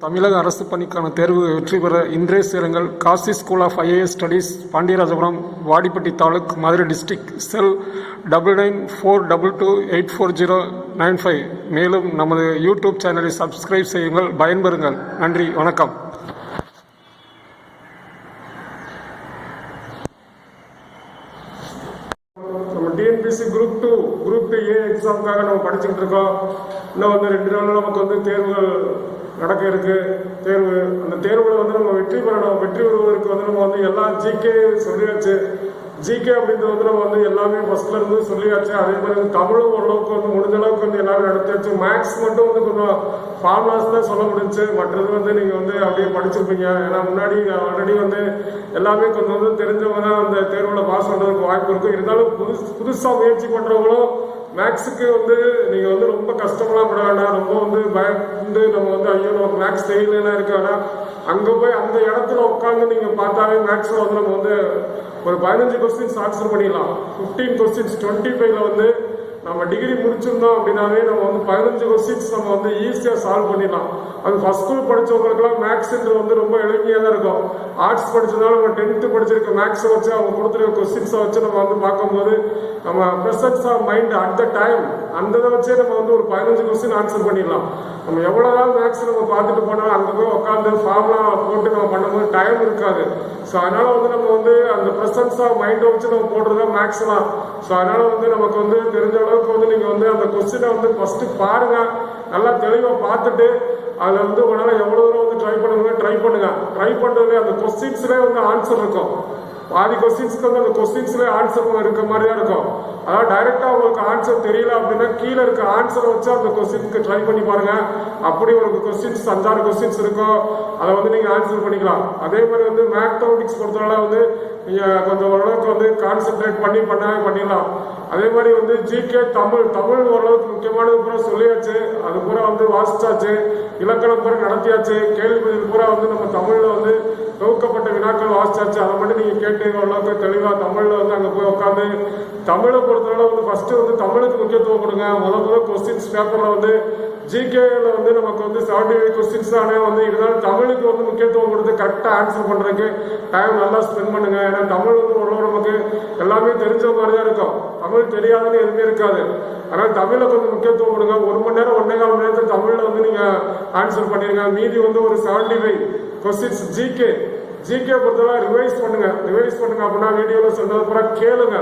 தமிழக அரசு பணிக்கான தேர்வு வெற்றி பெற இன்றே சேருங்கள். Kasi school of IAS studies, Pandiarajapuram, Vadipatti taluk, Madurai district. Cell 9942284095. மேலும் நமது யூடியூப் சேனலை சப்ஸ்கிரைப் செய்யுங்கள். பயன்பெறுங்கள். நன்றி, வணக்கம். டிஎன்பிசி குரூப் 2 ஏ எக்ஸாமுக்காக நம்ம படிச்சுட்டு இருக்கோம். இன்னும் 2 நாள் நமக்கு தேர்வுகள் நடக்க இருக்கு. அந்த தேர்வுல நம்ம வெற்றி பெறணும். வெற்றி பெறுவதற்கு நம்ம எல்லா ஜிகே சொல்லியாச்சு. ஜிகே அப்படின்றது நம்ம எல்லாமே ஃபர்ஸ்ட்ல இருந்து சொல்லியாச்சு. அதே மாதிரி தமிழும் ஓரளவுக்கு முடிஞ்ச அளவுக்கு எல்லாரும் நடத்தியாச்சு. மேக்ஸ் மட்டும் கொஞ்சம் ஃபார்முலாஸ் தான் சொல்ல முடிஞ்சு. மற்றது நீங்க அப்படியே படிச்சிருப்பீங்க. ஏன்னா முன்னாடி ஆல்ரெடி எல்லாமே கொஞ்சம் தெரிஞ்சவங்க தான் அந்த தேர்வுல பாஸ் பண்றதுக்கு வாய்ப்பு இருக்கும். இருந்தாலும் புதுசா முயற்சி பண்றவங்களும் மேக்ஸுக்கு நீங்க ரொம்ப கஷ்டமெல்லாம் பட வேண்டாம். ரொம்ப பயந்து நம்ம ஐயோ நமக்கு மேக்ஸ் தெரியலாம் இருக்கு. ஆனா அங்க போய் அந்த இடத்துல உட்காந்து நீங்க பார்த்தாவே மேக்ஸ்ல நம்ம ஒரு 15 கொஸ்டின்ஸ் ஆன்சர் பண்ணிடலாம். 15 கொஸ்டின்ஸ் 25ல நம்ம டிகிரி முடிச்சிருந்தோம் அப்படின்னாவே நம்ம 15 கொஸ்டின்ஸ் நம்ம ஈஸியா சால்வ் பண்ணிடலாம். அது ஃபர்ஸ்ட் ஸ்கூல் படிச்சவங்களுக்குலாம் மேக்ஸ்ன்றது ரொம்ப எளிமையா தான் இருக்கும். ஆர்ட்ஸ் படிச்சதால நம்ம 10th படிச்சிருக்க மேக்ஸை வச்சு அவங்க கொடுத்துருக்க கொஸ்டின்ஸை வச்சு நம்ம பார்க்கும்போது நம்ம presence of mind at the time அந்த இதை வச்சே நம்ம ஒரு 15 கொஸ்டின் ஆன்சர் பண்ணிடலாம். நம்ம எவ்வளவுதான் மேக்ஸ் நம்ம பார்த்துட்டு போனாலும் அங்கே போய் உட்காந்து ஃபார்முலா போட்டு நம்ம பண்ணும்போது டைம் இருக்காது. ஸோ அதனால நம்ம அந்த ப்ரெசன்ஸ் ஆஃப் மைண்டை வச்சு நம்ம போடுறதா மேக்ஸ் தான். ஸோ அதனால நமக்கு தெரிஞ்ச அளவுக்கு நீங்க அந்த கொஸ்டினை ஃபர்ஸ்ட் பாருங்க. நல்லா தெளிவாக பார்த்துட்டு அதில் உங்களால் எவ்வளோ தூரம் ட்ரை பண்ணுங்க. ட்ரை பண்ணுறதுல அந்த கொஸ்டின்ஸ்லேயே ஆன்சர் இருக்கும். பாதி கொஸ்டின்ஸ்க்கு அந்த கொஸ்டின்ஸ்லேயே ஆன்சர் இருக்க மாதிரி தான் இருக்கும். அதாவது டைரக்டா உங்களுக்கு ஆன்சர் தெரியல அப்படின்னா கீழே இருக்க ஆன்சரை வச்சு அந்த கொஸ்டின்ஸ்க்கு ட்ரை பண்ணி பாருங்க. அப்படி உங்களுக்கு கொஸ்டின்ஸ் 5-6 கொஸ்டின்ஸ் இருக்கும். அதை நீங்க ஆன்சர் பண்ணிக்கலாம். அதே மாதிரி மேத்தமெட்டிக்ஸ் பொறுத்தவரை நீங்க கொஞ்சம் ஓரளவுக்கு கான்சென்ட்ரேட் பண்ணிடலாம். அதே மாதிரி ஜிகே தமிழ் ஓரளவுக்கு முக்கியமானது பூரா சொல்லியாச்சு. அது பூரா வாசிச்சாச்சு. இலக்கணம் பூரா நடத்தியாச்சு. கேள்வி பதில் பூரா நம்ம தமிழ்ல தொகுக்கப்பட்ட வினாக்கள் வாசிச்சாச்சு. அதை மட்டும் நீங்க கேட்டு ஓரளவுக்கு தெளிவா தமிழ்ல அங்க போய் உட்காந்து தமிழை பொறுத்தவரை ஃபர்ஸ்ட் தமிழுக்கு முக்கியத்துவம் கொடுங்க. முதல் கொஸ்டின்ஸ் பேப்பர்ல ஜிகேல நமக்கு 75 கொஸ்டின்ஸ் தானே இருந்தாலும் தமிழுக்கு முக்கியத்துவம் கொடுத்து கரெக்டா ஆன்சர் பண்றதுக்கு டைம் நல்லா ஸ்பெண்ட் பண்ணுங்க. ஏன்னா தமிழ் ஓரளவு நமக்கு எல்லாமே தெரிஞ்ச மாதிரி தான் இருக்கும். தமிழ் தெரியாதுன்னு எதுவுமே இருக்காது. அதனால தமிழை கொஞ்சம் முக்கியத்துவம் கொடுங்க. 1 மணி நேரம் 1.25 மணி நேரத்தில் தமிழ்ல நீங்க ஆன்சர் பண்ணிருங்க. மீதி ஒரு 75 கொஸ்டின்ஸ் ஜிகே பொறுத்தவரை ரிவைஸ் பண்ணுங்க அப்படின்னா வீடியோல சொன்னது பூரா கேளுங்க.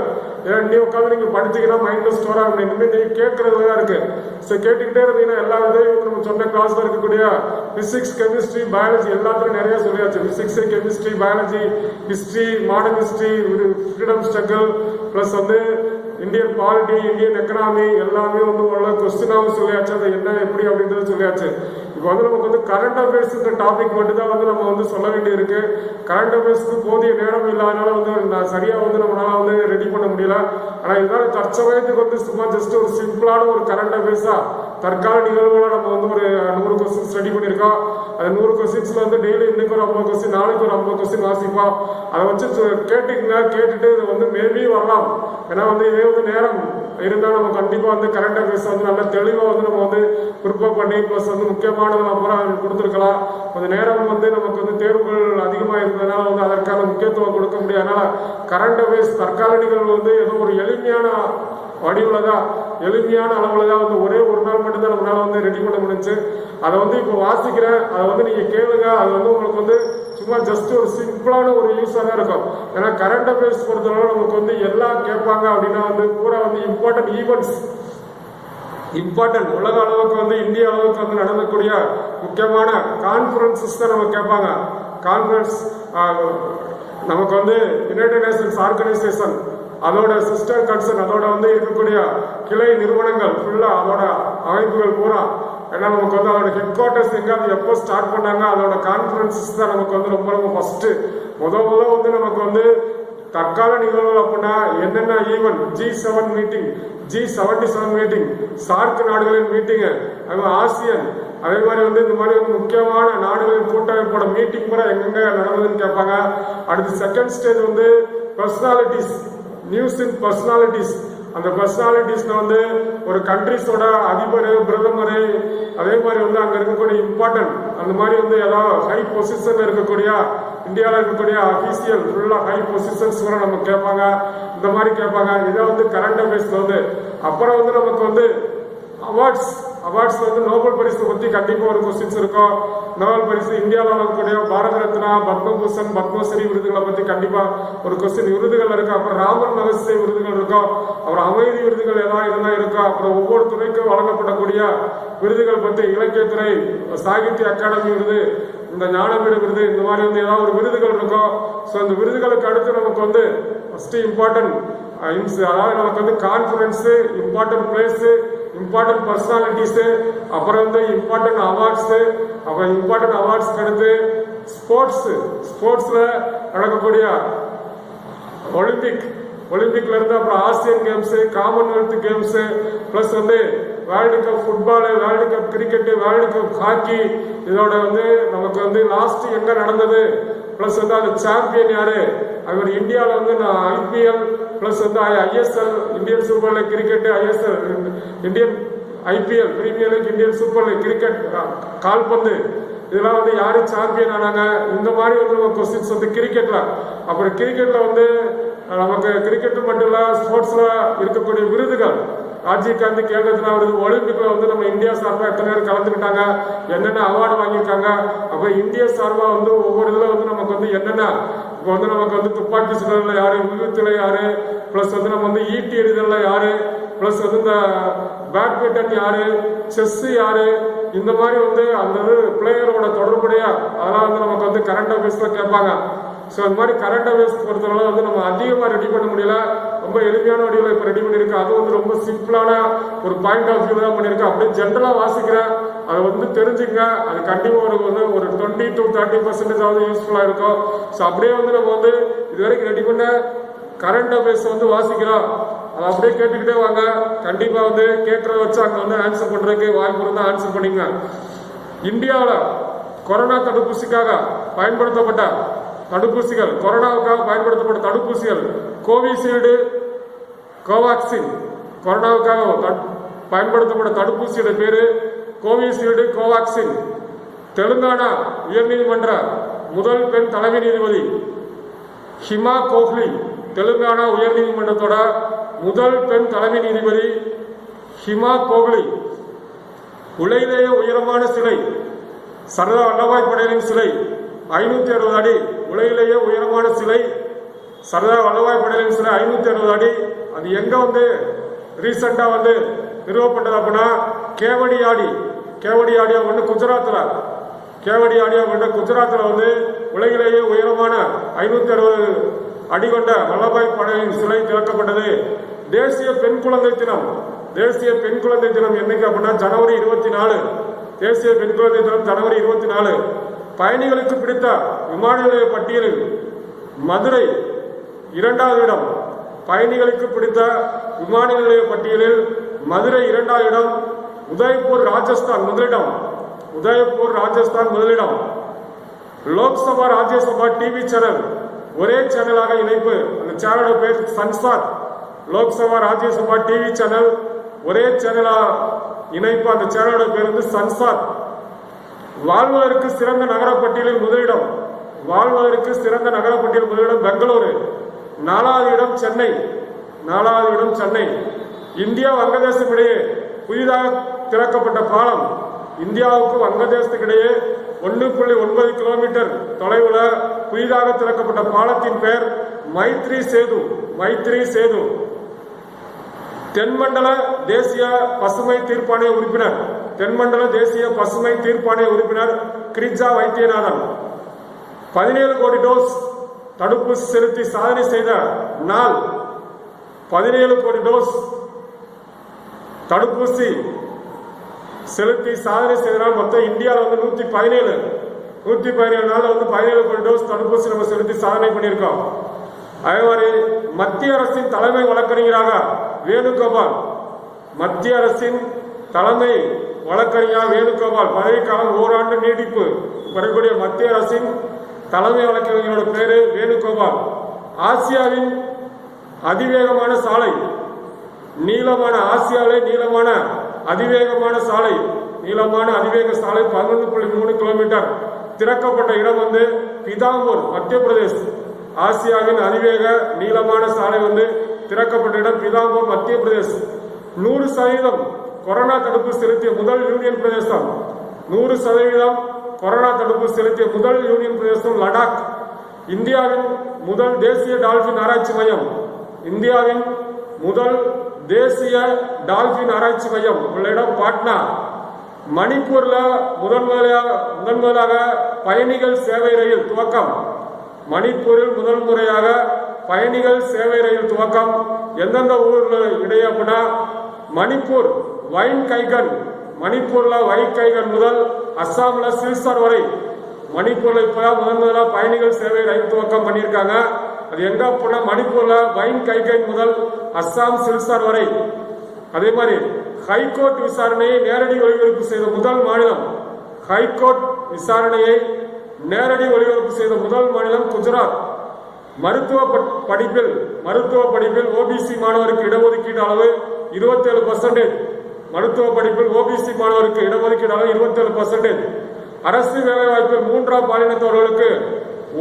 ஏன்னா நீ உட்காந்து நீங்க படிச்சீங்கன்னா மைண்ட்ல ஸ்டோர் ஆகும். இனிமேல் நீங்க கேட்கறதுல தான் இருக்கு. ஸோ கேட்டுக்கிட்டே இருந்தீங்கன்னா எல்லா இதையும் நம்ம சொன்ன கிளாஸ்ல இருக்கக்கூடிய பிசிக்ஸ், கெமிஸ்ட்ரி, பயாலஜி எல்லாத்துலையும் நிறைய சொல்லியாச்சு. Physics, chemistry, biology, history, modern history, freedom struggle, plus Indian polity, Indian economy எல்லாமே ஓரளவு கொஸ்டினாவும் சொல்லியாச்சு. அது என்ன எப்படி அப்படின்றது சொல்லியாச்சு. இப்போ நமக்கு கரண்ட் அஃபேர்ஸ் டாபிக் மட்டும் தான் நம்ம சொல்ல வேண்டி இருக்கு. கரண்ட் அஃபேர்ஸ்க்கு போதிய நேரம் இல்லாதனால சரியா நம்மளால ரெடி பண்ண முடியல. ஆனா இருந்தாலும் தற்சமயத்துக்கு சும்மா ஜஸ்ட் ஒரு சிம்பிளான ஒரு கரண்ட் அஃபேர்ஸா தற்கால நிகழ்வுகளை நம்ம ஒரு 100 கொஸ்டின்ஸ் ரெடி பண்ணிருக்கோம். அந்த 100 கொஸ்டின்ஸ்ல டெய்லி இன்னைக்கு ஒரு 50 கொஸ்டின், நாளைக்கு ஒரு 50 கொஸ்டின் வாசிப்போம். அதை வச்சு கேட்டுட்டு இது மேபி வரலாம். ஏன்னா இதே நேரம் இருந்தா நம்ம கண்டிப்பா கரண்ட் அஃபேர்ஸ் நல்ல தெளிவா நம்ம ப்ரிப்பேர் பண்ணி பிளஸ் முக்கியமானது அப்புறம் கொடுத்துருக்கலாம். கொஞ்சம் நேரம் நமக்கு தேர்வுகள் அதிகமா இருந்ததுனால அதற்கான முக்கியத்துவம் கொடுக்க முடியாதனால கரண்ட் அஃபேர்ஸ் தற்கால நிகழ்வு ஏதோ ஒரு எளிமையான வடிவுலதான் எளிமையான அளவுலதான் ஒரே ஒரு நாள் மட்டும்தான் நம்மளால ரெடி பண்ண முடிஞ்சு. அதை இப்போ வாசிக்கிறேன். அதை நீங்க கேளுங்க. அது உங்களுக்கு சும்மா ஜஸ்ட் ஒரு சிம்பிளான ஒரு யூஸா தான் இருக்கும். ஏன்னா கரண்ட் அஃபேர்ஸ் பொறுத்தவரை நமக்கு எல்லாம் கேட்பாங்க அப்படின்னா பூரா இம்பார்ட்டன்ட் ஈவெண்ட்ஸ், இம்பார்ட்டன்ட் உலக அளவுக்கு இந்திய அளவுக்கு நடந்தக்கூடிய முக்கியமான கான்ஃபரன்சஸ் தான் நம்ம கேட்பாங்க. கான்ஃபரன்ஸ் நமக்கு யுனைடெட் நேஷன்ஸ் ஆர்கனைசேஷன், அதோட சிஸ்டர் கன்சர்ன், அதோட இருக்கக்கூடிய கிளை நிறுவனங்கள் ஃபுல்லா அதோட அமைப்புகள் பூரா. ஏன்னா நமக்கு அதோட ஹெட் குவார்டர்ஸ் எங்க அது எப்போ ஸ்டார்ட் பண்ணாங்க, அதோட கான்ஃபரன்சஸ் தான் நமக்கு ரொம்ப ஃபர்ஸ்ட் முதல்ல நமக்கு தற்கால நிகழ்வுகள் அப்படின்னா என்னென்ன event, G7 meeting, G77 meeting, SAARC நாடுகளின் மீட்டிங், ஆசியன், அதே மாதிரி இந்த மாதிரி முக்கியமான நாடுகளின் கூட்டமைப்போட மீட்டிங் கூட எங்கெங்க நடந்ததுன்னு கேட்பாங்க. அடுத்து second stage personalities, news in personalities, அந்த பர்சனாலிட்டிஸ்ல வந்து ஒரு கண்ட்ரிஸோட அதிபர், பிரதமர், அதே மாதிரி வந்து அங்க இருக்கக்கூடிய இம்பார்ட்டன்ட் அந்த மாதிரி வந்து ஏதாவது ஹை பொசிஷன்ல இருக்கக்கூடிய இந்தியாவில் இருக்கக்கூடிய அபிஷியல் ஃபுல்லா ஹை பொசிஷன்ஸ் கூட நம்ம கேட்பாங்க. இந்த மாதிரி கேட்பாங்க. இதை வந்து கரண்ட் அஃபேர்ஸ்ல வந்து அப்புறம் வந்து நமக்கு வந்து அவார்ட்ஸ் வந்து நோபல் பரிசு பத்தி கண்டிப்பா ஒரு கொஸ்டின்ஸ் இருக்கும். நோபல் பரிசு இந்தியாவில் வழங்கக்கூடிய பாரத ரத்னா, பத்மபூஷன், பத்மஸ்ரீ விருதுகளை பத்தி கண்டிப்பா ஒரு கொஸ்டின் விருதுகள் இருக்கு. அப்புறம் ராமன் மகசே விருதுகள் இருக்கும். அப்புறம் அமைதி விருதுகள் ஏதாவது இதெல்லாம் இருக்கும். அப்புறம் ஒவ்வொரு துறைக்கும் வழங்கப்படக்கூடிய விருதுகள் பத்தி இலக்கியத்துறை, சாகித்ய அகாடமி விருது, இந்த ஞானபீட விருது, இந்த மாதிரி வந்து ஏதாவது ஒரு விருதுகள் இருக்கும். ஸோ இந்த விருதுகளுக்கு அடுத்து நமக்கு வந்து ஃபர்ஸ்ட் இம்பார்ட்டன்ட் அதாவது நமக்கு வந்து conference, important place, important personalities, அப்புறம் வந்து இம்பார்ட்டன்ட் அவார்ட்ஸ், அப்புறம் இம்பார்ட்டன்ட் அவார்ட்ஸ்க்கு அடுத்து ஸ்போர்ட்ஸ்ல நடக்கக்கூடிய ஒலிம்பிக்ல இருந்து அப்புறம் Asian games, commonwealth games, plus வந்து world cup football, world cup cricket, world cup hockey, இதோட வந்து நமக்கு வந்து லாஸ்ட் எங்க நடந்தது, பிளஸ் வந்து அது சாம்பியன் யாரு, அவர் இந்தியாவில் வந்து ஐபிஎல், பிளஸ் வந்து ISL, Indian super league cricket, ISL, Indian IPL premier league, Indian super league cricket, கால்பந்து, இதெல்லாம் வந்து யாரு சாம்பியன் ஆனாங்க, இந்த மாதிரி வந்து நம்ம கொஸ்டின்ஸ் வந்து கிரிக்கெட்ல. அப்புறம் கிரிக்கெட்ல வந்து நமக்கு கிரிக்கெட் மட்டும் இல்ல, ஸ்போர்ட்ஸ்ல இருக்கக்கூடிய விருதுகள், ராஜீவ் காந்தி கேரளத்துல வருது. ஒலிம்பிக்ல வந்து நம்ம இந்தியா சார்பா எத்தனை பேர் கலந்துக்கிட்டாங்க, என்னென்ன அவார்டு வாங்கியிருக்காங்க. அப்ப இந்திய சார்பா வந்து ஒவ்வொரு இதுல வந்து நமக்கு வந்து என்னென்ன, இப்போ வந்து நமக்கு வந்து துப்பாக்கி சுடல யாரு, விழுத்துல யாரு, பிளஸ் வந்து நம்ம வந்து ஈட்டி எறிதல்ல யாரு, பிளஸ் வந்து இந்த பேட்மிண்டன் யாரு, செஸ் யாரு, இந்த மாதிரி வந்து அந்த பிளேயரோட தொடர்புடைய அதெல்லாம் வந்து நமக்கு வந்து கரண்ட் அஃபேர்ஸ்ல கேட்பாங்க. ஸோ இந்த மாதிரி கரண்ட் அஃபேர்ஸ் பொறுத்தவரை வந்து நம்ம அதிகமாக ரெடி பண்ண முடியல, ரொம்ப எளிமையான வடிவில் இப்போ ரெடி பண்ணியிருக்கேன். அது வந்து ரொம்ப சிம்பிளான ஒரு பாயிண்ட் ஆஃப் வியூ தான் பண்ணியிருக்கேன். அப்படியே ஜென்ரலாக வாசிக்கிறேன், அதை வந்து தெரிஞ்சுங்க. அது கண்டிப்பாக ஒரு 20 to 30% யூஸ்ஃபுல்லாக இருக்கும். ஸோ அப்படியே வந்து நம்ம வந்து இது வரைக்கும் ரெடி பண்ண கரண்ட் அஃபேர்ஸ் வந்து வாசிக்கிறோம், அதை அப்படியே கேட்டுக்கிட்டே வாங்க. கண்டிப்பாக வந்து கேட்கறத வச்சு அங்கே வந்து ஆன்சர் பண்ணுறதுக்கு வாய்ப்பு இருந்தால் ஆன்சர் பண்ணிங்க. இந்தியாவில் கொரோனா தடுப்பூசிக்காக பயன்படுத்தப்பட்ட தடுப்பூசிகள், கொரோனாவுக்காக பயன்படுத்தப்பட்ட தடுப்பூசிகள் கோவிஷீல்டு, கோவாக்சின். கொரோனாவுக்காக பயன்படுத்தப்பட்ட தடுப்பூசியோட பேரு கோவிஷீல்டு, கோவாக்சின். தெலுங்கானா உயர்நீதிமன்ற முதல் பெண் தலைமை நீதிபதி ஹிமா கோஹ்லி, தெலுங்கானா உயர்நீதிமன்றத்தோட முதல் பெண் தலைமை நீதிபதி ஹிமா கோஹ்லி. உலகிலேயே உயரமான சிலை சர்தார் வல்லபாய் படேலின் சிலை 560 அடி. உலகிலேயே உயரமான சிலை சர்தார் வல்லபாய் படேலின் சிலை 560 அடி. அது எங்க வந்து ரீசெண்டா வந்து நிறுவப்பட்டது அப்படின்னா கேவடியாடியா வந்து குஜராத்ல, குஜராத்ல வந்து உலகிலேயே உயரமான 560 அடி கொண்ட வல்லபாய் படேலின் சிலை திறக்கப்பட்டது. தேசிய பெண் குழந்தை தினம் என்னைக்கு அப்படின்னா ஜனவரி 24. தேசிய பெண் குழந்தை தினம் ஜனவரி 24. பயணிகளுக்கு பிடித்த விமான நிலைய பட்டியலில் மதுரை 2வது இடம். பயணிகளுக்கு பிடித்த விமான நிலைய பட்டியலில் மதுரை 2வது இடம். உதய்பூர் ராஜஸ்தான் முதலிடம். லோக்சபா ராஜ்யசபா டிவி சேனல் ஒரே சேனலாக இணைப்பு. அந்த சேனலோட பேர் சன்சாத். லோக்சபா ராஜ்யசபா டிவி சேனல் ஒரே சேனலா இணைப்பு. அந்த சேனலோட பேர் வந்து சன்சாத். வாழ்வதற்கு சிறந்த நகரப்பட்டியலில் முதலிடம். பெங்களூரு. 4வது இடம் சென்னை. இந்தியா வங்கதேசம் இடையே புதிதாக திறக்கப்பட்ட பாலம். இந்தியாவுக்கு வங்கதேசத்துக்கு இடையே 1.9 கிலோமீட்டர் தொலைவுல புதிதாக திறக்கப்பட்ட பாலத்தின் பெயர் மைத்ரி சேது. தென்மண்டல தேசிய பசுமை தீர்ப்பாணைய உறுப்பினர் கிரிஜா வைத்தியநாதன் 17 கோடி டோஸ் தடுப்பூசி செலுத்தி சாதனை செய்த நாள். 17 கோடி டோஸ் தடுப்பூசி செலுத்தி சாதனை செய்தனால் மொத்தம் இந்தியாவில் வந்து 117 நாள் வந்து 17 கோடி டோஸ் தடுப்பூசி நம்ம செலுத்தி சாதனை பண்ணியிருக்கோம். அதே மாதிரி மத்திய அரசின் தலைமை வழக்கறிஞராக வேணுகோபால். பதவிக்காலம் ஓராண்டு நீடிப்பு வரக்கூடிய மத்திய அரசின் தலைமை வழக்கறிஞரோட பேரு வேணுகோபால். ஆசியாவின் அதிவேகமான சாலை நீளமான ஆசியாவிலே நீளமான அதிவேகமான சாலை, நீளமான அதிவேக சாலை 11.3 கிலோமீட்டர். திறக்கப்பட்ட இடம் வந்து பிதாம்பூர், மத்திய பிரதேஷ். ஆசியாவின் அதிவேக நீளமான சாலை வந்து திறக்கப்பட்ட இடம் பிதாம்பூர், மத்திய பிரதேஷ். 100% கொரோனா தடுப்பு செலுத்திய முதல் யூனியன் பிரதேசம். 100% கொரோனா தடுப்பு செலுத்திய முதல் யூனியன் பிரதேசம் லடாக். இந்தியாவின் முதல் தேசிய டால்பின் ஆராய்ச்சி மையம். இந்தியாவின் முதல் தேசிய டால்பின் ஆராய்ச்சி மையம் உள்ள இடம் பாட்னா. மணிப்பூர்ல முதன்முதலாக பயணிகள் சேவை ரயில் துவக்கம். மணிப்பூரில் முதல் முறையாக பயணிகள் சேவை ரயில் துவக்கம். எந்தெந்த ஊர்ல இடையே அப்படின்னா மணிப்பூர் வைன் கைகன், மணிப்பூர்ல வைன் கைகன் முதல் அஸ்ஸாம்ல சில்சார் வரை. மணிப்பூர்ல இப்பதான் முதலாக பயணிகள் சேவை ரயில் துவக்கம் பண்ணியிருக்காங்க. அது எங்க அப்படின்னா மணிப்பூர்ல வைன் கைகன் முதல் அஸ்ஸாம் சில்சார் வரை. அதே மாதிரி ஹைகோர்ட் விசாரணையை நேரடி ஒளிபரப்பு செய்த முதல் மாநிலம். ஹைகோர்ட் விசாரணையை நேரடி ஒளிபரப்பு செய்த முதல் மாநிலம் குஜராத். மருத்துவ படிப்பில் ஓபிசி மாணவருக்கு இடஒதுக்கீடு அளவு 27%. மருத்துவ படிப்பில் ஓபிசி மாணவருக்கு இடஒதுக்கீடு அளவு 27%. அரசு வேலைவாய்ப்பில் 3ஆம் பாலினத்தவர்களுக்கு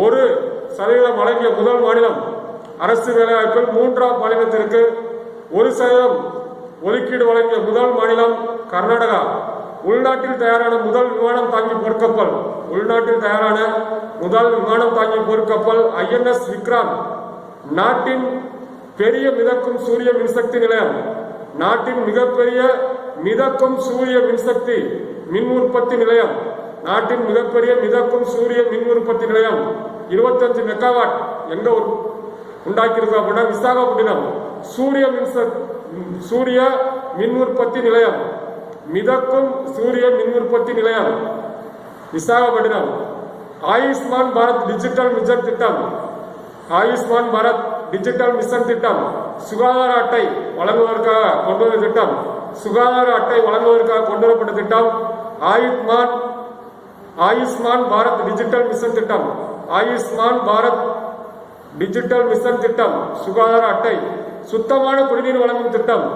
1% வழங்கிய முதல் மாநிலம். அரசு வேலைவாய்ப்பில் 3ஆம் பாலினத்திற்கு 1% ஒதுக்கீடு வழங்கிய முதல் மாநிலம் கர்நாடகா. உள்நாட்டில் தயாரான முதல் விமானம் தாங்கி போர்க்கப்பல். உள்நாட்டில் தயாரான முதல் விமானம் தாங்கி போர்க்கப்பல் INS விக்ராந்த். நாட்டின் பெரிய மிதக்கும் சூரிய மின்சக்தி நிலையம். நாட்டின் மிகப்பெரிய மிதக்கும் சூரிய மின்சக்தி மின் உற்பத்தி நிலையம். நாட்டின் மிகப்பெரிய மிதக்கும் சூரிய மின் உற்பத்தி நிலையம் 25 மெகாவாட். எங்க உண்டாக்கியிருக்கோம் அப்படின்னா விசாகப்பட்டினம் சூரிய மின் உற்பத்தி நிலையம். மிதக்கும் சூரிய மின் உற்பத்தி நிலையம் விசாகப்பட்டினம். ஆயுஷ்மான் பாரத் டிஜிட்டல் மிஷன் திட்டம். ஆயுஷ்மான் பாரத் டிஜிட்டல் மிஷன் திட்டம் சுகாதார அட்டை வழங்குவதற்காக கொண்டு வந்த திட்டம். சுகாதார அட்டை வழங்குவதற்காக கொண்டு வரப்பட்ட திட்டம் ஆயுஷ்மான் பாரத் டிஜிட்டல் மிஷன் திட்டம். ஆயுஷ்மான் பாரத் டிஜிட்டல் மிஷன் திட்டம் சுகாதார அட்டை. சுத்தமான குடிநீர் வழங்கும் திட்டம்.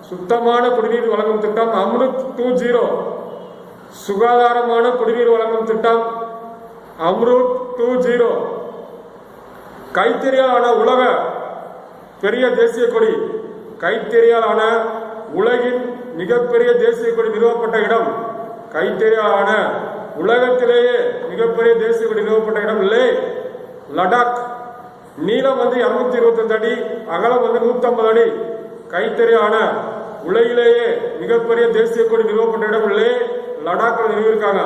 சுத்தமான குடிநீர் வழங்கும் திட்டம் அம்ருத் 2.0. சுகாதாரமான குடிநீர் வழங்கும் திட்டம் அம்ருத் 2.0. கைத்தறியாலான உலக பெரிய தேசிய கொடி. கைத்தறியாலான உலகின் மிகப்பெரிய தேசிய கொடி நிறுவப்பட்ட இடம். கைத்தறியாலான உலகத்திலேயே மிகப்பெரிய தேசிய கொடி நிறுவப்பட்ட இடம் லே லடாக். நீளம் வந்து 225 அடி, அகலம் வந்து 150 அடி. கைத்தறியான உலகிலேயே மிகப்பெரிய தேசிய கொடி நிறுவப்பட்ட இடம் லே லடாக்ல நிறுவியிருக்காங்க.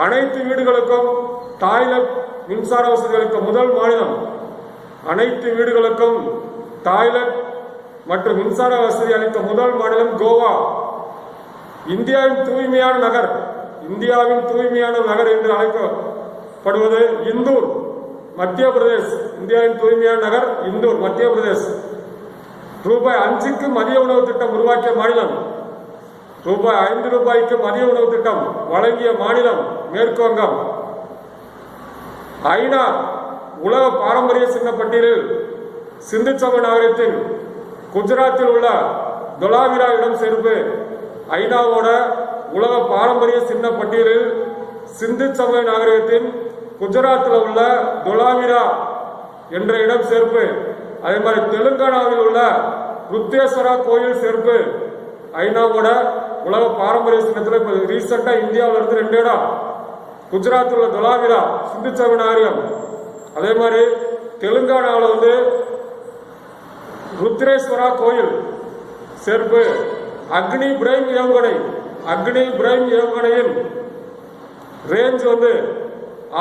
அனைத்து வீடுகளுக்கும் டாய்லெட் மின்சார வசதி அளித்த முதல் மாநிலம். அனைத்து வீடுகளுக்கும் டாய்லெட் மற்றும் மின்சார வசதி அளித்த முதல் மாநிலம் கோவா. இந்தியாவின் தூய்மையான நகர். இந்தியாவின் தூய்மையான நகர் என்று அழைக்கப்படுவது இந்தூர், மத்திய பிரதேஷ். இந்தியாவின் தூய்மையான நகர் இந்தூர், மத்திய பிரதேஷ். ₹5க்கு மதிய உணவு திட்டம் உருவாக்கிய மாநிலம். ₹5 மதிய உணவு திட்டம் வழங்கிய மாநிலம் மேற்கு வங்கம். ஐநா உலக பாரம்பரிய சின்ன பட்டியலில் சிந்து சமவெளி நாகரிகத்தின் குஜராத்தில் உள்ள தொலாவிரா இடம் சேர்ப்பு. ஐநாவோட உலக பாரம்பரிய சின்ன பட்டியலில் சிந்து சமவெளி நாகரிகத்தின் குஜராத்தில் உள்ள தொலாவிரா என்ற இடம் சேர்ப்பு. அதே மாதிரி தெலுங்கானாவில் உள்ள ருத்தேஸ்வரா கோயில் சேர்ப்பு. ஐநாவோட உலக பாரம்பரிய சின்னத்தில் இப்போ ரீசெண்டா இந்தியாவில இருந்து 2 இடம். குஜராத்தில் உள்ள தொலாவிரா சிந்து சமவெளி நாகரிகம். அதே மாதிரி தெலுங்கானாவில் வந்து ருத்ரேஸ்வரா கோயில் சேர்ப்பு. அக்னி பிரைம் ஏவுகணை. அக்னி பிரைம் ஏவுகணையின் ரேஞ்ச் வந்து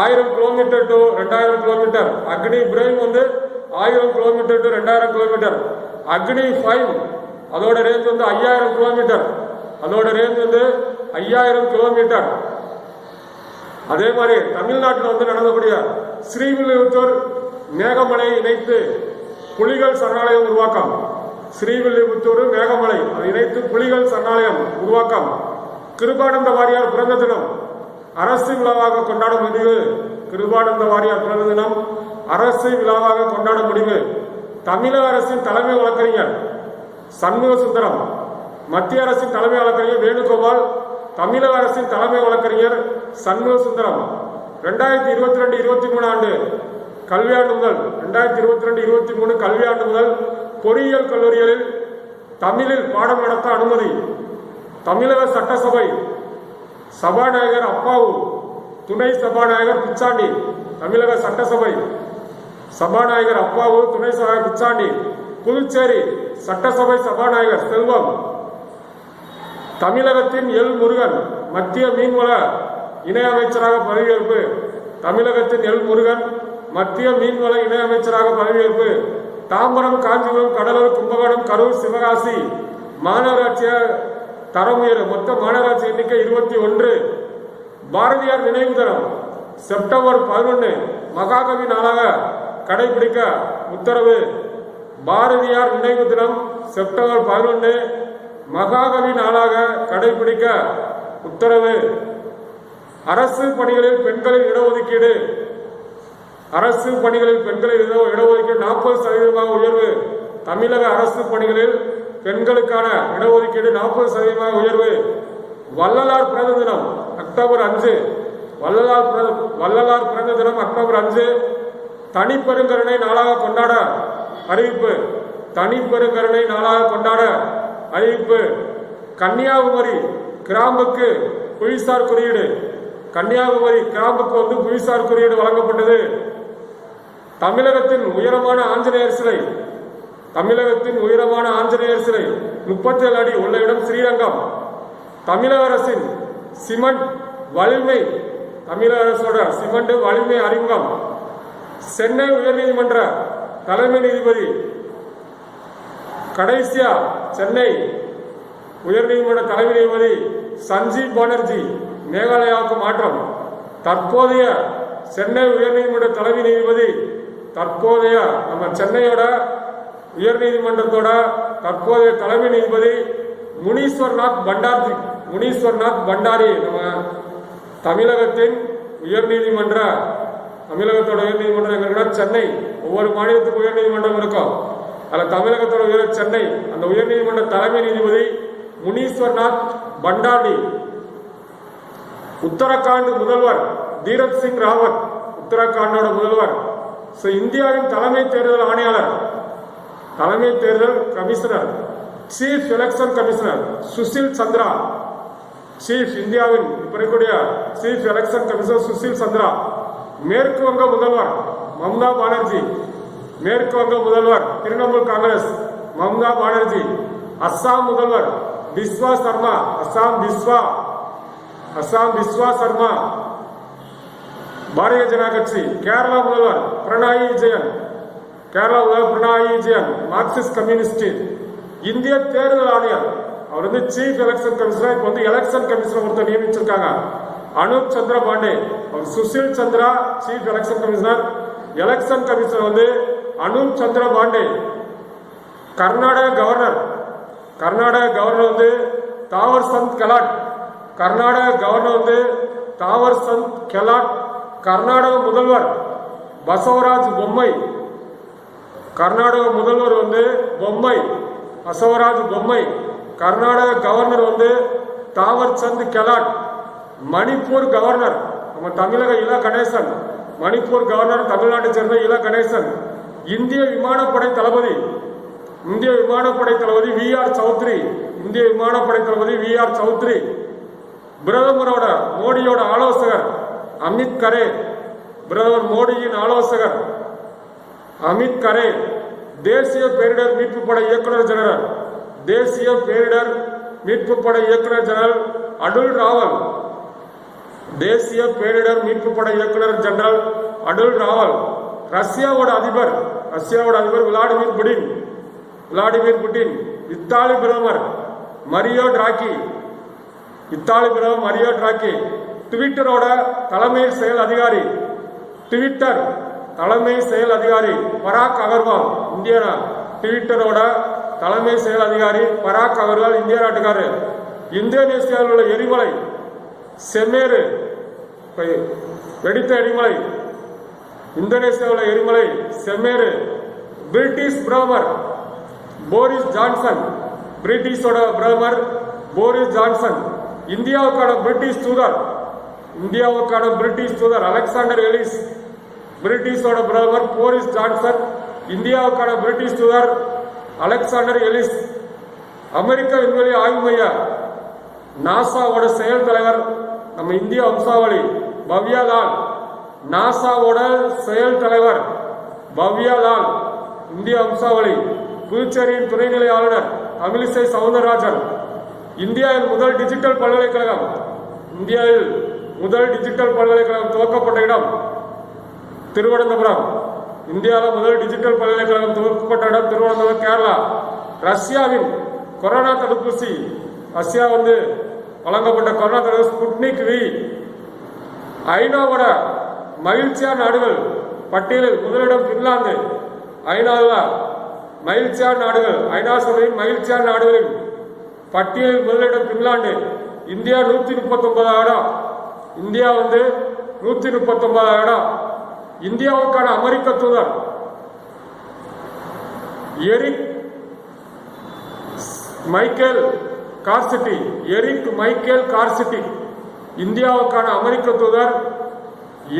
1000 kilometre to 2000 kilometre. Agni prime வந்து 1000 கிலோமீட்டர் டு 2000 கிலோமீட்டர். அக்னி 5 அதோட ரேஞ்ச் வந்து 5000 கிலோமீட்டர். அதோட ரேஞ்ச் வந்து 5000 கிலோமீட்டர். அதே மாதிரி தமிழ்நாட்டில் வந்து நடந்தக்கூடிய ஸ்ரீவில்லிபுத்தூர் மேகமலை இணைத்து புலிகள் சரணாலயம் உருவாக்கம். ஸ்ரீவில்லிபுத்தூர் மேகமலை அதை இணைத்து புலிகள் சரணாலயம் உருவாக்கம். கிருபானந்த வாரியார் பிறந்த தினம் அரசு விழாவாக கொண்டாட முடிவு. கிருபானந்த வாரியார் பிறந்த தினம் அரசு விழாவாக கொண்டாட முடிவு. தமிழக அரசின் தலைமை வழக்கறிஞர் சண்முக சுந்தரம். மத்திய அரசின் தலைமை வழக்கறிஞர் வேணுகோபால். தமிழக அரசின் தலைமை வழக்கறிஞர் சண்முக சுந்தரம். 2022-23 ஆண்டு கல்வியாண்டு முதல் 2022-23 கல்வியாண்டு முதல் பொறியியல் கல்லூரிகளில் தமிழில் பாடம் நடத்த அனுமதி. தமிழக சட்டசபை சபாநாயகர் அப்பாவு, துணை சபாநாயகர் பிச்சாண்டி. தமிழக சட்டசபை சபாநாயகர் அப்பாவு, துணை சபாநாயகர் பிச்சாண்டி. புதுச்சேரி சட்டசபை சபாநாயகர் செல்வம். தமிழகத்தின் எல் முருகன் மத்திய மீன்வள இணை அமைச்சராக பதவியேற்பு. தமிழகத்தின் எல் முருகன் மத்திய மீன்வள இணை அமைச்சராக பதவியேற்பு. தாம்பரம், காஞ்சிபுரம், கடலூர், கும்பகோணம், கரூர், சிவகாசி மாநகராட்சிய தரம் உயர்வு. மொத்த மாநகராட்சி எண்ணிக்கை 21. பாரதியார் நினைவு தினம் செப்டம்பர் 11 மகாகவி நாளாக கடைபிடிக்க உத்தரவு. பாரதியார் நினைவு தினம் செப்டம்பர் 11 மகாகவி நாளாக கடைபிடிக்க உத்தரவு. அரசு பணிகளில் பெண்களின் இடஒதுக்கீடு. அரசு பணிகளில் பெண்களின் இடஒதுக்கீடு 40% உயர்வு. தமிழக அரசு பணிகளில் பெண்களுக்கான இடஒதுக்கீடு 40% உயர்வு. வள்ளலார் பிறந்த தினம் அக்டோபர் 5. வள்ளலார் பிறந்த தினம் அக்டோபர் 5 தனிப்பெருங்கருணை நாளாக கொண்டாட அறிவிப்பு. தனிப்பெருங்கருணை நாளாக கொண்டாட அறிவிப்பு. கன்னியாகுமரி கிராம்புக்கு புவிசார் குறியீடு. கன்னியாகுமரி கிராம்புக்கு புவிசார் குறியீடு வழங்கப்பட்டது. தமிழகத்தின் உயரமான ஆஞ்சநேயர் சிலை. தமிழகத்தின் உயரமான ஆஞ்சநேயர் சிலை 37 அடி உள்ள இடம் ஸ்ரீரங்கம். தமிழக அரசின் சிமெண்ட் வலிமை. தமிழக அரசோட சிமெண்ட் வலிமை அறிமுகம். சென்னை உயர்நீதிமன்ற தலைமை நீதிபதி கடைசியா சென்னை உயர்நீதிமன்ற தலைமை நீதிபதி சஞ்சீப் பானர்ஜி மேகாலயாவுக்கு மாற்றம். தற்போதைய சென்னை உயர்நீதிமன்ற தலைமை நீதிபதி தற்போதைய நம்ம சென்னையோட உயர்நீதிமன்றத்தோட தற்போதைய தலைமை நீதிபதி முனீஸ்வர்நாத் பண்டாரி. முனீஸ்வர்நாத் பண்டாரி நம்ம தமிழகத்தின் உயர்நீதிமன்ற தமிழகத்தோட உயர்நீதிமன்றம் எங்க சென்னை. ஒவ்வொரு மாநிலத்துக்கு உயர்நீதிமன்றம் இருக்கும். அதில் தமிழகத்தோட சென்னை. அந்த உயர்நீதிமன்ற தலைமை நீதிபதி முனீஸ்வர்நாத் பண்டாரி. உத்தரகாண்ட் முதல்வர் தீரத் சிங் ராவத். உத்தரகாண்டோட முதல்வர். இந்தியாவின் தலைமை தேர்தல் ஆணையாளர், தலைமை தேர்தல் commissioner, chief election commissioner Sushil Chandra. Chief இந்தியாவின் இப்ப இருக்கக்கூடிய chief election commissioner Sushil Chandra. மேற்கு வங்க முதல்வர் மம்தா பானர்ஜி. மேற்கு வங்க முதல்வர் திரிணாமுல் காங்கிரஸ் மம்தா பானர்ஜி. அஸ்ஸாம் முதல்வர் பிஸ்வா சர்மா. அஸ்ஸாம் பிஸ்வா சர்மா பாரதிய ஜனதா கட்சி. கேரளா முதல்வர் பினராயி விஜயன். கேரளா முதல்வர் பினராயி விஜயன் மார்க்சிஸ்ட் கம்யூனிஸ்ட். இந்திய தேர்தல் ஆணையர் அவர் சீஃப் எலெக்ஷன் கமிஷனர். இப்ப எலெக்ஷன் கமிஷனர் ஒருத்தர் நியமிச்சிருக்காங்க அனுப் சந்திர பாண்டே. அவர் Sushil Chandra chief election commissioner. Election commissioner Anup Chandra Pandey. Karnataka governor Thawar Chand Gehlot. Karnataka governor Thawar Chand Gehlot. Karnataka முதல்வர் பசவராஜ் பொம்மை. கர்நாடக முதல்வர் பொம்மை பசவராஜ் பொம்மை. கர்நாடக கவர்னர் தாவர் சந்த் கெலாட். மணிப்பூர் கவர்னர் நம்ம தமிழக இல கணேசன். மணிப்பூர் கவர்னர் தமிழ்நாட்டை சேர்ந்த இல கணேசன். இந்திய விமானப்படை தளபதி வி.ஆர். சௌத்ரி. இந்திய விமானப்படை தளபதி வி.ஆர். சௌத்ரி. பிரதமரோட மோடியோட ஆலோசகர் அமித் கரே. பிரதமர் மோடியின் ஆலோசகர் அமித் கரே. தேசிய பேரிடர் மீட்பு படை இயக்குனர் ஜெனரல். தேசிய பேரிடர் மீட்பு படை இயக்குனர் ஜெனரல் அடுல் ராவல். தேசிய பேரிடர் மீட்பு படை இயக்குனர் ஜெனரல் அடுல் ராவல். ரஷ்யாவோட அதிபர் விளாடிமிர் புட்டின். இத்தாலி பிரதமர் மரியோ டிராகி. ட்விட்டரோட தலைமை செயல் அதிகாரி பராக் அகர்வால். ட்விட்டரோட தலைமை செயல் அதிகாரி பராக் அகர்வால் இந்திய நாட்டுக்காரர். இந்தோனேசியாவில் உள்ள எரிமலை செமேரு வெடித்த எரிமலை. இந்தோனேசியாவில் எரிமலை செமேரு. பிரிட்டிஷ் பிரதமர் போரிஸ் ஜான்சன், பிரிட்டிஷோட பிரதமர் போரிஸ் ஜான்சன். இந்தியாவுக்கான பிரிட்டிஷ் தூதர் அலெக்சாண்டர் எலிஸ், பிரிட்டிஷோட பிரதமர் போரிஸ் ஜான்சன், இந்தியாவுக்கான பிரிட்டிஷ் தூதர் அலெக்சாண்டர் எலிஸ். அமெரிக்க விண்வெளி ஆய்வு மைய நாசாவோட செயல் தலைவர் நம்ம இந்திய வம்சாவளி பவ்யா லால். நாசாவோட செயல் தலைவர் பவ்யா லால், இந்திய வம்சாவளி. புதுச்சேரியின் துணைநிலை ஆளுநர் தமிழிசை சவுந்தரராஜன். இந்தியாவில் முதல் டிஜிட்டல் பல்கலைக்கழகம் துவக்கப்பட்ட இடம் திருவனந்தபுரம். இந்தியாவில் முதல் டிஜிட்டல் பல்கலைக்கழகம் துவக்கப்பட்ட இடம் திருவனந்தபுரம், கேரளா. ரஷ்யாவின் கொரோனா தடுப்பூசி, ரஷ்யா வழங்கப்பட்ட கொரோனா தடுப்பூசி ஸ்புட்னிக் வி. ஐநாவோட மகிழ்ச்சியான நாடுகள் பட்டியலில் முதலிடம் பின்லாந்து. ஐநா சபையின் மகிழ்ச்சியான நாடுகளின் பட்டியலில் முதலிடம் பின்லாந்து. இந்தியா 139 இடம். இந்தியா 139 இடம். இந்தியாவுக்கான அமெரிக்க தூதர் எரிக் மைக்கேல் கார்சிட்டி. இந்தியாவுக்கான அமெரிக்க தூதர்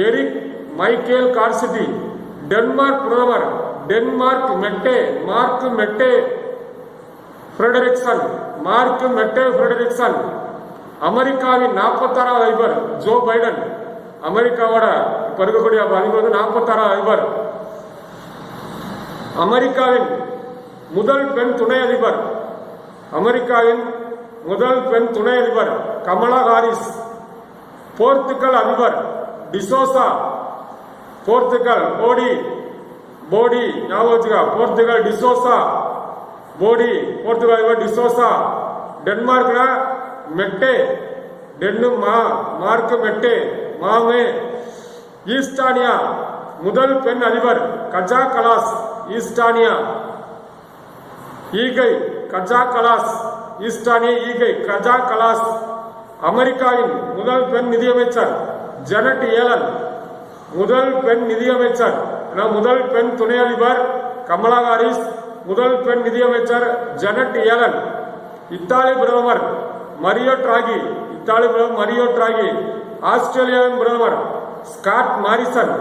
எரிக் மைக்கேல் கார்சிட்டி. டென்மார்க் பிரதமர் மார்க் மெட்டே ஃபிரெடரிக்சன். அமெரிக்காவின் 46வது அதிபர் ஜோ பைடன். அமெரிக்காவோட இப்ப இருக்கக்கூடிய அதிபர் 46வது அதிபர். அமெரிக்காவின் முதல் பெண் துணை அதிபர் கமலா ஹாரிஸ். போர்த்துகல் அதிபர் டிசோசா. போர்த்துகல் போடி ஞாபகம். போர்த்துகல் டிசோசா போடி. போர்த்துகல் அதிபர் டிசோசா. டென்மார்க்ல மெட்டே. மார்க் மெட்டே மாமே. ஈஸ்டானியா முதல் பெண் அதிபர் கஜா கலாஸ். ஈஸ்டானியா ஈகை கஜா கலாஸ். ஈஸ்டானியா ஈகை கஜா கலாஸ். அமெரிக்காவின் முதல் பெண் நிதியமைச்சர் ஜெனட் ஏலன். முதல் பெண் நிதியமைச்சர். முதல் பெண் துணை அதிபர் கமலா ஹாரிஸ். முதல் பெண் நிதியமைச்சர் ஜெனட் ஏலன். இத்தாலி பிரதமர் மரியோ டிராகி. ஆஸ்திரேலியாவின் பிரதமர் ஸ்காட் மாரிசன்.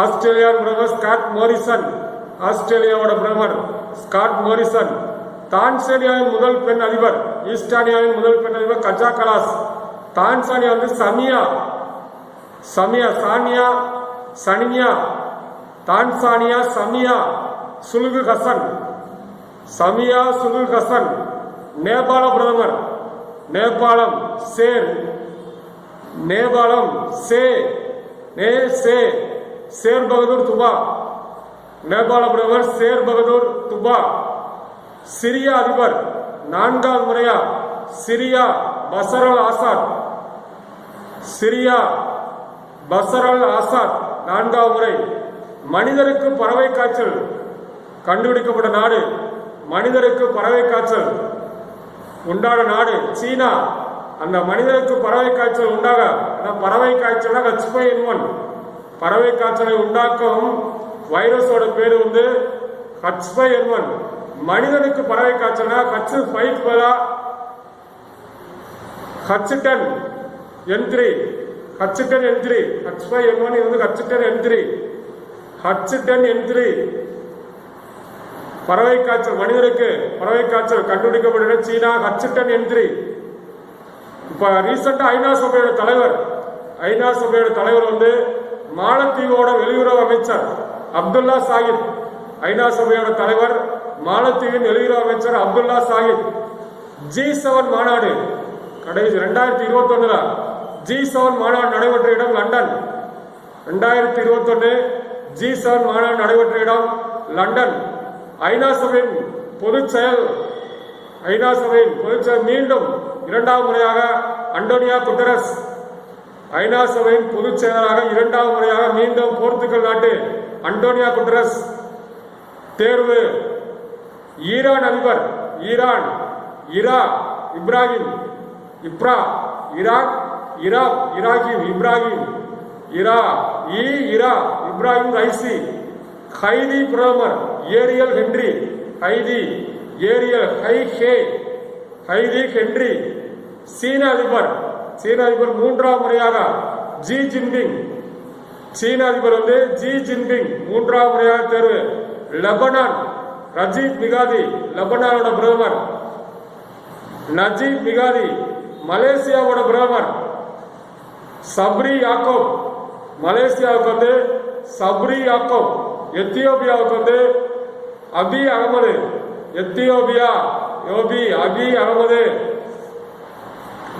ஆஸ்திரேலியாவோட பிரதமர் ஸ்காட் மாரிசன். தான்சானியாவின் முதல் பெண் அதிபர் ஈஸ்டானியாவின் முதல் பெண் அதிபர் Kaja Kallas. Tanzania Tanzania Samia Suluhu Hassan. நேபாள பிரதமர் சேர் பகதூர் துபா. நேபாள பிரதமர் சேர் பகதூர் துபா. சிரியா அதிபர் 4வது முறையா சிரியா பஷர் அல் ஆசாத் 4வது முறை. மனிதருக்கு பறவை காய்ச்சல் கண்டுபிடிக்கப்பட்ட நாடு, மனிதருக்கு பறவை காய்ச்சல் உண்டான நாடு சீனா. அந்த மனிதருக்கு பறவை காய்ச்சல் உண்டாக பறவை காய்ச்சல் H5N1. பறவை காய்ச்சலை உண்டாக்கும் வைரஸோட பேரு H5N1. மனிதனுக்கு பறவை காய்ச்சல்னா H5 பதிலா H10N3. H5N1 H10N3. பறவை காய்ச்சல் மனிதருக்கு பறவை காய்ச்சல் கண்டுபிடிக்கப்பட்ட சீனா H10N3. இப்ப ரீசெண்டா ஐநா சபையோட தலைவர் மாலத்தீவோட வெளியுறவு அமைச்சர் அப்துல்லா சாஹித். ஐநா சபையோட தலைவர் மாலத்தீவின் வெளியுறவு அமைச்சர் அப்துல்லா சாஹித். G7 மாநாடு கடைசி 2021 G7 மாநாடு நடைபெற்ற இடம் லண்டன். 2021 G7 மாநாடு நடைபெற்ற இடம் லண்டன். ஐநா சபையின் பொதுச் செயல் மீண்டும் 2வது முறையாக அண்டோனியா குட்டரஸ். ஐநா சபையின் பொதுச் செயலராக 2வது முறையாக மீண்டும் போர்த்துகல் நாட்டு அண்டோனியா குட்டரஸ் தேர்வு. ஈரான் அதிபர் இப்ராஹிம் ரைசி. ஹைதி பிரதமர் ஏரியல் ஹென்றி. ஏரியல் ஹைரிக் ஹென்றி. சீன அதிபர் மூன்றாம் முறையாக ஜி ஜின்பிங். சீன அதிபர் ஜி ஜின்பிங் மூன்றாம் முறையாக தேர்வு. லெபனான் ரஜீப் மிகாதி, லெபனானோட பிரதமர். நஜீப் மிகாதி மலேசியாவோட பிரதமர். சப்ரி யாக்கோப் மலேசியாவுக்கு சப்ரி யாக்கோப். எத்தியோப்பியாவுக்கு அபி அகமது. எத்தியோப்பியா அபி அகமது.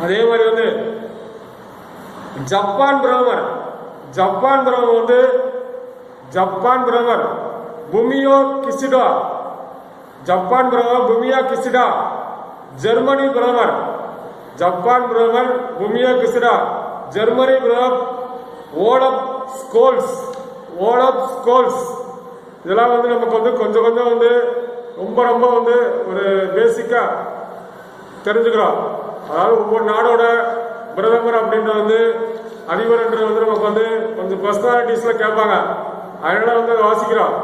அதே மாதிரி ஜப்பான் பிரதமர் புமியோ கிசிடா. ஜப்பான் பிரதமர் புமியா கிசிடா. ஜெர்மனி பிரதமர் புமியா கிசிடா. ஜெர்மனி பிரதமர் ஓலப் ஸ்கோல்ஸ். இதெல்லாம் நமக்கு கொஞ்சம் ரொம்ப ஒரு பேசிக்கா தெரிஞ்சுக்கிறோம். அதாவது ஒவ்வொரு நாடோட பிரதமர் அப்படின்றது அதிபர் என்றது நமக்கு கொஞ்சம் பர்சனாலிட்டிஸ்ல கேட்பாங்க. அதனால அதை வாசிக்கிறோம்.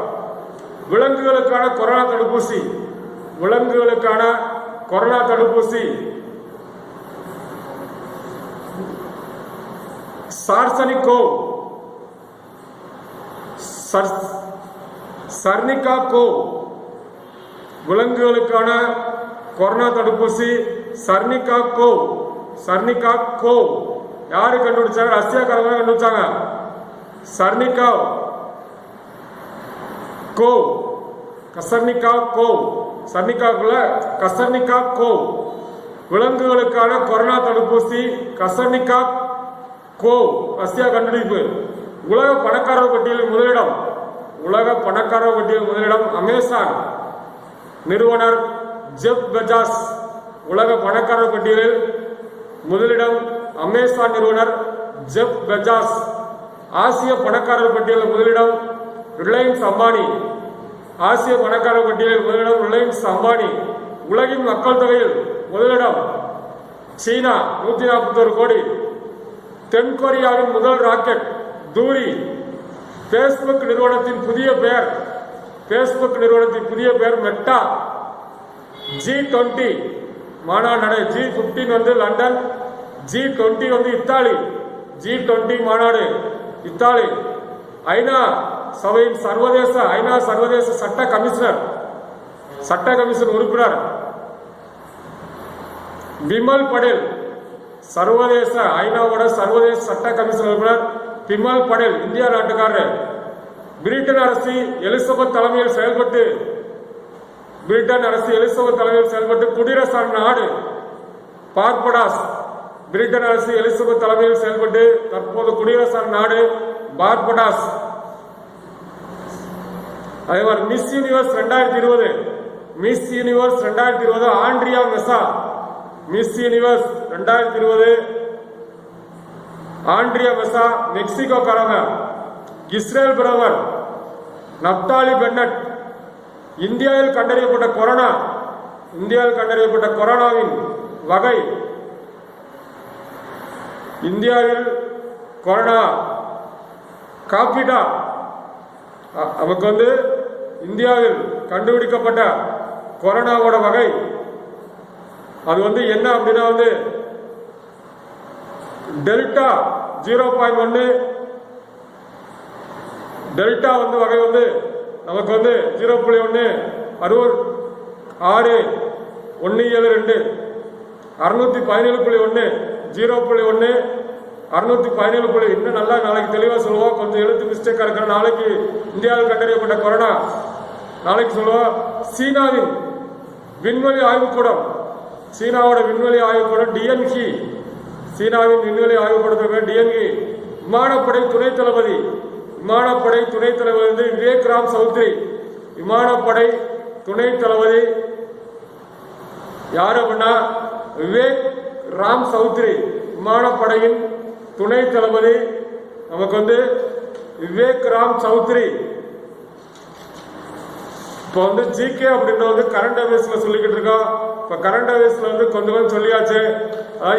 விலங்குகளுக்கான கொரோனா தடுப்பூசி சர்னிகாகோவ். விலங்குகளுக்கான கொரோனா தடுப்பூசி சர்னிகாகோவ். யாரு கண்டுபிடிச்சாங்க? ரஷ்யாக்காரங்க கண்டுபிடிச்சாங்க. கசர்னிகாகோவ். விலங்குகளுக்கான கொரோனா தடுப்பூசி கசர்னிகாகோவ் ரஷ்யா கண்டுபிடிப்பு. உலக பணக்காரர் பட்டியலில் முதலிடம் அமேசான் நிறுவனர் ஜெப் பெஜாஸ். உலக பணக்காரர் பட்டியலில் முதலிடம் அமேசான் நிறுவனர் ஜெப் பெஜாஸ். ஆசிய பணக்காரர் பட்டியலில் முதலிடம் ரிலையன்ஸ் அம்பானி. உலகின் மக்கள் தொகையில் முதலிடம் சீனா 141 கோடி. தென்கொரியாவின் முதல் ராக்கெட் தூரி. பேஸ்புக் நிறுவனத்தின் புதிய பெயர் மெட்டா. G20 மாநாடு. G15 London. G20 Italy. G20 மாநாடு இத்தாலி. ஐநா சபையின் சர்வதேச சட்ட கமிஷன் உறுப்பினர் பிமல் படேல். ஐநாவோட சர்வதேச சட்ட கமிஷன் உறுப்பினர் பிமல் படேல் இந்தியா நாட்டுக்காரர். பிரிட்டன் அரசு எலிசபெத் தலைமையில் செயல்பட்டு குடியரசான நாடு பார்படாஸ். பிரிட்டன் அரசு எலிசபெத் தலைமையில் செயல்பட்டு தற்போது குடியரசான நாடு பார்படாஸ். அதே மாதிரி Miss Universe 2020 Andrea Meza. Miss Universe 2020 Andrea Meza மெக்சிகோக்காரங்க. இஸ்ரேல் பிரதமர் நப்தாலி பென்னட். இந்தியாவில் கண்டறியப்பட்ட கொரோனாவின் வகை. இந்தியாவில் கொரோனா காப்பிடா. நமக்கு இந்தியாவில் கண்டுபிடிக்கப்பட்ட கொரோனாவோட வகை அது என்ன அப்படின்னா டெல்டா 0.1. டெல்டா வகை நமக்கு 0.1 66 172 617.1 0.1 617. இன்னும் நல்லா நாளைக்கு தெளிவா சொல்லுவோம். கொஞ்சம் எழுத்து மிஸ்டேக்கா இருக்கிற நாளைக்கு இந்தியாவில் கண்டறியப்பட்ட கொரோனா நாளைக்கு சொல்லுவோம். சீனாவின் விண்வெளி ஆய்வுக்கூடம். சீனாவோட விண்வெளி ஆய்வுக்கூடம் டிஎன்கி. சீனாவின் விண்வெளி ஆய்வுக்கூடத்துக்கு டிஎன்கி. விமானப்படை துணை தளபதி விவேக் ராம் சௌத்ரி. விமானப்படை துணை தளபதி யாரு அப்படின்னா விவேக் ராம் சௌத்ரி. விமானப்படையின் துணை தளபதி நமக்கு விவேக் ராம் சௌத்ரி. இப்போ ஜிகே அப்படின்ற கரண்ட் அஃபேர்ஸ்ல சொல்லிக்கிட்டு இருக்கோம். இப்போ கரண்ட் அஃபேர்ஸ்ல கொஞ்சம் சொல்லியாச்சு.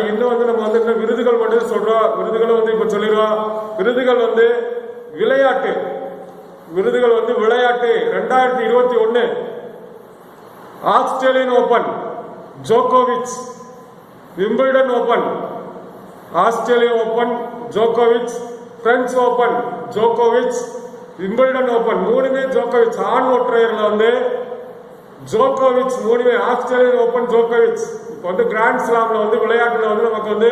இன்னும் நம்ம இன்னும் விருதுகள் மட்டும் சொல்றோம். விருதுகளும் இப்ப சொல்லிடுவோம். விருதுகள் விளையாட்டு 2021 ஆஸ்திரேலியன் ஓபன் ஜோகோவிச், விம்பிள்டன் ஓபன், ஆஸ்திரேலியா ஓபன் ஜோகோவிச், பிரெஞ்சு ஓபன் ஜோகோவிச், விம்பிள்டன் ஓபன் மூணுமே ஜோகோவிச். ஆண் ஒற்றையர்ல வந்து ஜோகோவிச் மூணுமே, ஆஸ்திரேலியன் ஓபன் ஜோகோவிச். இப்போ வந்து கிராண்ட் ஸ்லாம்ல வந்து விளையாட்டுல வந்து நமக்கு வந்து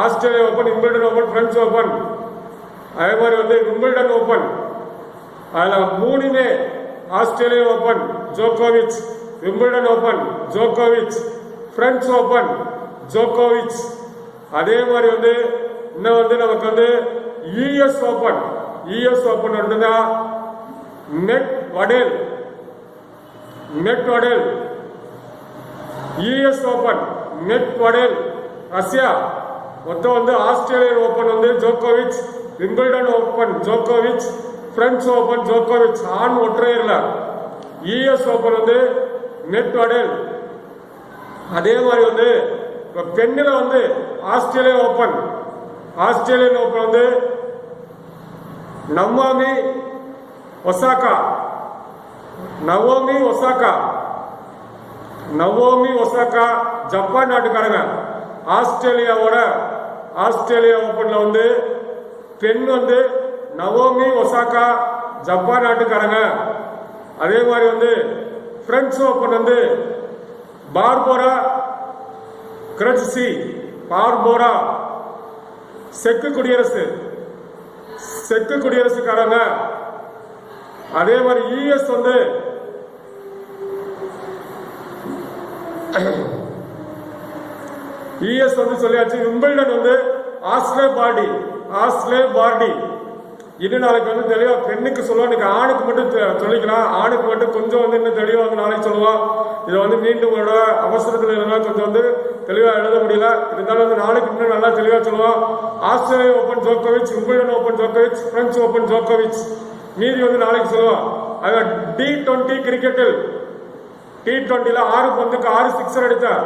Australia open, Wimbledon open, French open, அதே மாதிரி வந்து விம்பிள்டன் ஓபன், அதுல மூணுமே ஆஸ்திரேலியா ஓபன் ஜோகோவிச், விம்பிள்டன் ஓபன் ஜோகோவிச், பிரெஞ்சு ஓபன் ஜோகோவிச். அதே மாதிரி வந்து இன்னும் வந்து நமக்கு வந்து யுஎஸ் ஓபன், யுஎஸ் ஓபன் வந்துன்னா மெக்வடேல், யுஎஸ் ஓபன் மெக்வடேல் ரஷ்யா. மொத்தம் வந்து ஆஸ்திரேலியன் ஓபன் வந்து ஜோகோவிச், விம்பிள்டன் ஓபன் ஜோகோவிச், பிரெஞ்சு ஓபன் ஜோகோவிச் ஆண் ஒற்றையர்ல, யுஎஸ் ஓபன் வந்து மெக்வடேல். அதே மாதிரி வந்து பெண்ணில வந்து ஆஸ்திரேலியா ஓபன், ஆஸ்திரேலியன் ஓபன் வந்து நவோமி ஒசாகா, ஜப்பான் நாட்டுக்காரங்க. ஆஸ்திரேலியா ஓபன்ல வந்து பெண் வந்து நவோமி ஒசாகா, ஜப்பான் நாட்டுக்காரங்க. அதே மாதிரி வந்து பிரெஞ்சு ஓபன் வந்து பார்போரா கிரட்சி, பார்போரா செக்கு குடியரசுக்காரங்க. அதே மாதிரி யுஎஸ் வந்து சொல்லியாச்சு. விம்பிள்டன் வந்து ஆஸ்லே பார்டி. இன்னும் நாளைக்கு வந்து தெளிவா பெண்ணுக்கு சொல்லுவோம், இன்னைக்கு ஆணுக்கு மட்டும் சொல்லிக்கலாம். ஆணுக்கு மட்டும் கொஞ்சம் வந்து இன்னும் தெளிவா வந்து நாளைக்கு சொல்லுவோம். இதை வந்து மீண்டும் உங்களோட அவசரத்தில் இருந்தால் கொஞ்சம் வந்து தெளிவா எழுத முடியல. இருந்தாலும் வந்து நாளைக்கு இன்னும் நல்லா தெளிவா சொல்லுவோம். ஆஸ்திரேலியா ஓபன் ஜோகோவிச், விம்பிள்டன் ஓபன் ஜோகோவிச், பிரெஞ்சு ஓபன் ஜோகோவிச். மீதி வந்து நாளைக்கு சொல்லுவோம். T20 கிரிக்கெட்டில் T20ல 6 பந்துக்கு 6 சிக்ஸர் அடித்தார்.